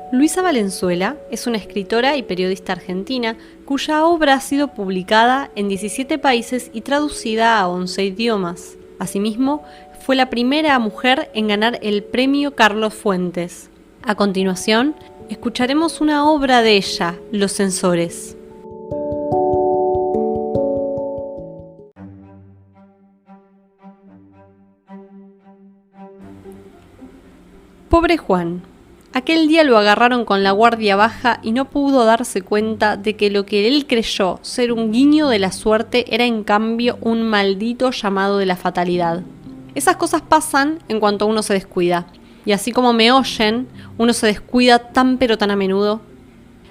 Luisa Valenzuela es una escritora y periodista argentina cuya obra ha sido publicada en 17 países y traducida a 11 idiomas. Asimismo, fue la primera mujer en ganar el Premio Carlos Fuentes. A continuación, escucharemos una obra de ella, Los Censores. Pobre Juan. Aquel día lo agarraron con la guardia baja y no pudo darse cuenta de que lo que él creyó ser un guiño de la suerte era en cambio un maldito llamado de la fatalidad. Esas cosas pasan en cuanto uno se descuida, y así como me oyen, uno se descuida tan pero tan a menudo.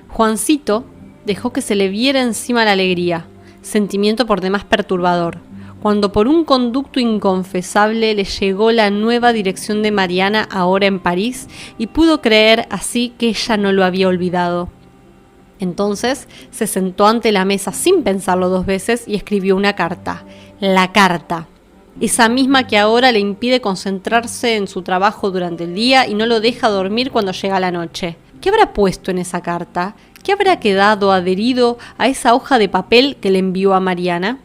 Juancito dejó que se le viera encima la alegría, sentimiento por demás perturbador, cuando por un conducto inconfesable le llegó la nueva dirección de Mariana ahora en París y pudo creer así que ella no lo había olvidado. Entonces se sentó ante la mesa sin pensarlo 2 veces y escribió una carta. La carta. Esa misma que ahora le impide concentrarse en su trabajo durante el día y no lo deja dormir cuando llega la noche. ¿Qué habrá puesto en esa carta? ¿Qué habrá quedado adherido a esa hoja de papel que le envió a Mariana?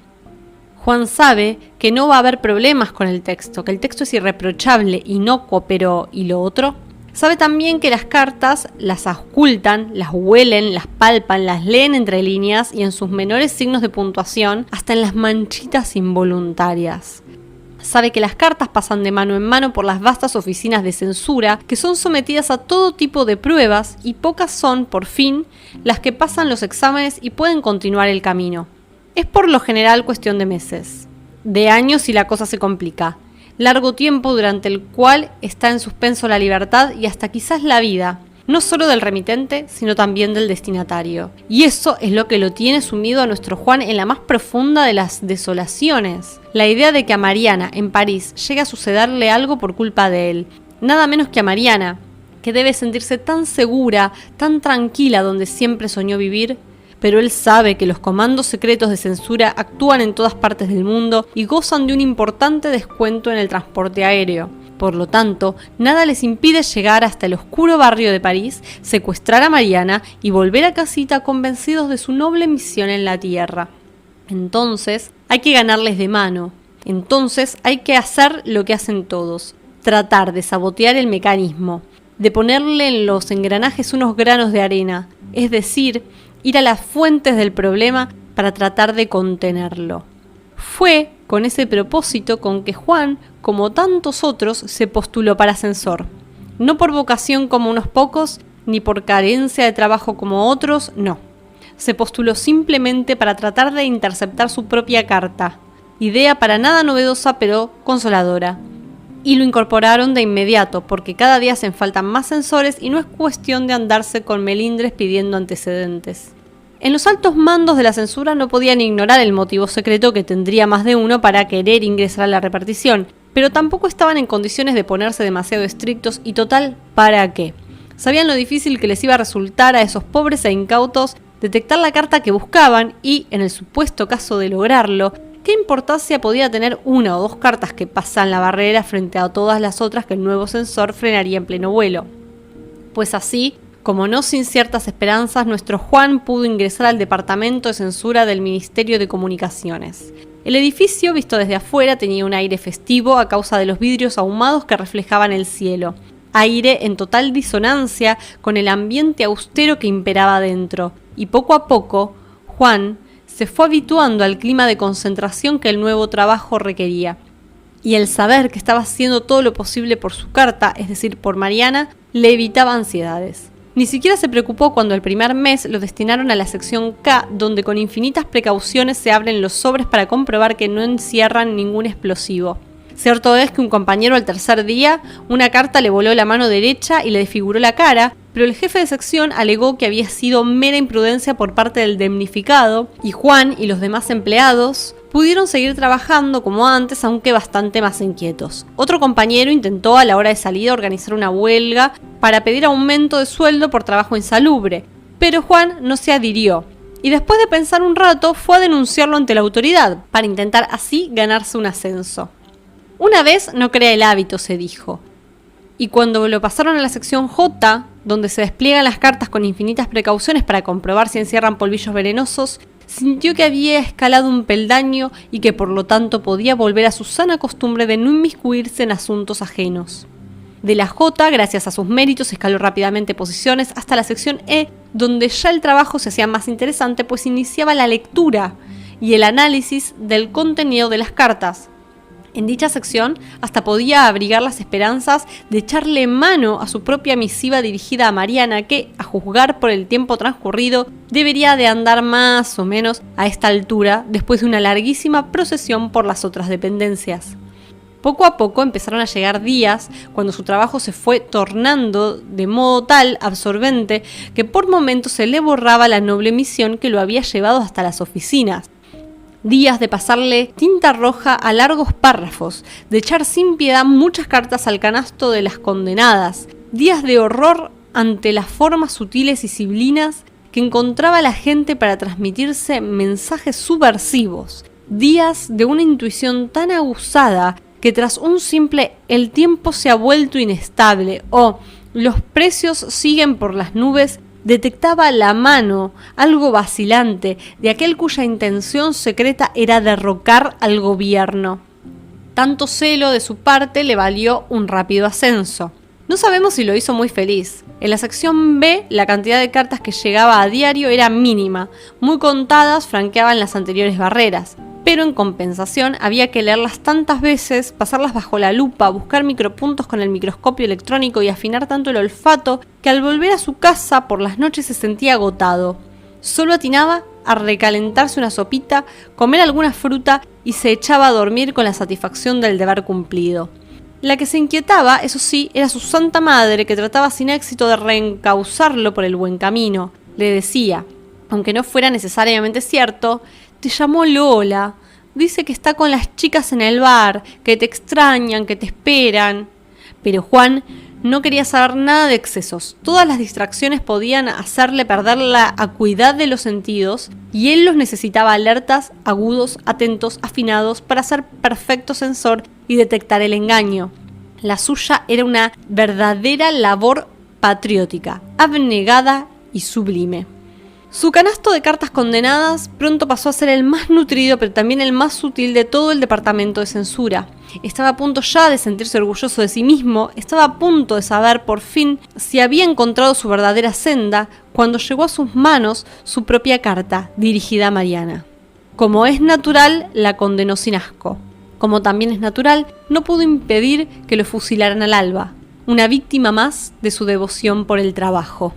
Juan sabe que no va a haber problemas con el texto, que el texto es irreprochable, inocuo, pero ¿y lo otro? Sabe también que las cartas las auscultan, las huelen, las palpan, las leen entre líneas y en sus menores signos de puntuación, hasta en las manchitas involuntarias. Sabe que las cartas pasan de mano en mano por las vastas oficinas de censura, que son sometidas a todo tipo de pruebas y pocas son, por fin, las que pasan los exámenes y pueden continuar el camino. Es por lo general cuestión de meses, de años si la cosa se complica, largo tiempo durante el cual está en suspenso la libertad y hasta quizás la vida, no solo del remitente, sino también del destinatario. Y eso es lo que lo tiene sumido a nuestro Juan en la más profunda de las desolaciones. La idea de que a Mariana, en París, llegue a sucederle algo por culpa de él. Nada menos que a Mariana, que debe sentirse tan segura, tan tranquila donde siempre soñó vivir. Pero él sabe que los comandos secretos de censura actúan en todas partes del mundo y gozan de un importante descuento en el transporte aéreo. Por lo tanto, nada les impide llegar hasta el oscuro barrio de París, secuestrar a Mariana y volver a casita convencidos de su noble misión en la tierra. Entonces, hay que ganarles de mano. Entonces, hay que hacer lo que hacen todos, tratar de sabotear el mecanismo, de ponerle en los engranajes unos granos de arena, es decir, ir a las fuentes del problema para tratar de contenerlo. Fue con ese propósito con que Juan, como tantos otros, se postuló para censor. No por vocación como unos pocos, ni por carencia de trabajo como otros, no. Se postuló simplemente para tratar de interceptar su propia carta. Idea para nada novedosa, pero consoladora. Y lo incorporaron de inmediato, porque cada día hacen falta más censores y no es cuestión de andarse con melindres pidiendo antecedentes. En los altos mandos de la censura no podían ignorar el motivo secreto que tendría más de uno para querer ingresar a la repartición, pero tampoco estaban en condiciones de ponerse demasiado estrictos y total, ¿para qué? Sabían lo difícil que les iba a resultar a esos pobres e incautos detectar la carta que buscaban y, en el supuesto caso de lograrlo, ¿qué importancia podía tener 1 o 2 cartas que pasan la barrera frente a todas las otras que el nuevo censor frenaría en pleno vuelo? Pues así, como no sin ciertas esperanzas, nuestro Juan pudo ingresar al departamento de censura del Ministerio de Comunicaciones. El edificio, visto desde afuera, tenía un aire festivo a causa de los vidrios ahumados que reflejaban el cielo. Aire en total disonancia con el ambiente austero que imperaba dentro. Y poco a poco, Juan se fue habituando al clima de concentración que el nuevo trabajo requería. Y el saber que estaba haciendo todo lo posible por su carta, es decir, por Mariana, le evitaba ansiedades. Ni siquiera se preocupó cuando el primer mes lo destinaron a la sección K, donde con infinitas precauciones se abren los sobres para comprobar que no encierran ningún explosivo. Cierto es que un compañero al tercer día, una carta le voló la mano derecha y le desfiguró la cara, pero el jefe de sección alegó que había sido mera imprudencia por parte del damnificado, y Juan y los demás empleados pudieron seguir trabajando como antes, aunque bastante más inquietos. Otro compañero intentó a la hora de salida organizar una huelga para pedir aumento de sueldo por trabajo insalubre, pero Juan no se adhirió, y después de pensar un rato fue a denunciarlo ante la autoridad, para intentar así ganarse un ascenso. Una vez no crea el hábito, se dijo. Y cuando lo pasaron a la sección J, donde se despliegan las cartas con infinitas precauciones para comprobar si encierran polvillos venenosos, sintió que había escalado un peldaño y que por lo tanto podía volver a su sana costumbre de no inmiscuirse en asuntos ajenos. De la J, gracias a sus méritos, escaló rápidamente posiciones hasta la sección E, donde ya el trabajo se hacía más interesante, pues iniciaba la lectura y el análisis del contenido de las cartas. En dicha sección hasta podía abrigar las esperanzas de echarle mano a su propia misiva dirigida a Mariana, que, a juzgar por el tiempo transcurrido, debería de andar más o menos a esta altura después de una larguísima procesión por las otras dependencias. Poco a poco empezaron a llegar días cuando su trabajo se fue tornando de modo tal absorbente que por momentos se le borraba la noble misión que lo había llevado hasta las oficinas. Días de pasarle tinta roja a largos párrafos, de echar sin piedad muchas cartas al canasto de las condenadas, días de horror ante las formas sutiles y sibilinas que encontraba la gente para transmitirse mensajes subversivos, días de una intuición tan aguzada que tras un simple "el tiempo se ha vuelto inestable" o "los precios siguen por las nubes", detectaba la mano, algo vacilante, de aquel cuya intención secreta era derrocar al gobierno. Tanto celo de su parte le valió un rápido ascenso. No sabemos si lo hizo muy feliz. En la sección B, la cantidad de cartas que llegaba a diario era mínima, muy contadas franqueaban las anteriores barreras. Pero en compensación había que leerlas tantas veces, pasarlas bajo la lupa, buscar micropuntos con el microscopio electrónico y afinar tanto el olfato que al volver a su casa por las noches se sentía agotado. Solo atinaba a recalentarse una sopita, comer alguna fruta y se echaba a dormir con la satisfacción del deber cumplido. La que se inquietaba, eso sí, era su santa madre, que trataba sin éxito de reencauzarlo por el buen camino. Le decía, aunque no fuera necesariamente cierto: "Te llamó Lola, dice que está con las chicas en el bar, que te extrañan, que te esperan". Pero Juan no quería saber nada de excesos. Todas las distracciones podían hacerle perder la acuidad de los sentidos y él los necesitaba alertas, agudos, atentos, afinados para ser perfecto sensor y detectar el engaño. La suya era una verdadera labor patriótica, abnegada y sublime. Su canasto de cartas condenadas pronto pasó a ser el más nutrido, pero también el más sutil de todo el departamento de censura. Estaba a punto ya de sentirse orgulloso de sí mismo, estaba a punto de saber por fin si había encontrado su verdadera senda, cuando llegó a sus manos su propia carta, dirigida a Mariana. Como es natural, la condenó sin asco. Como también es natural, no pudo impedir que lo fusilaran al alba, una víctima más de su devoción por el trabajo.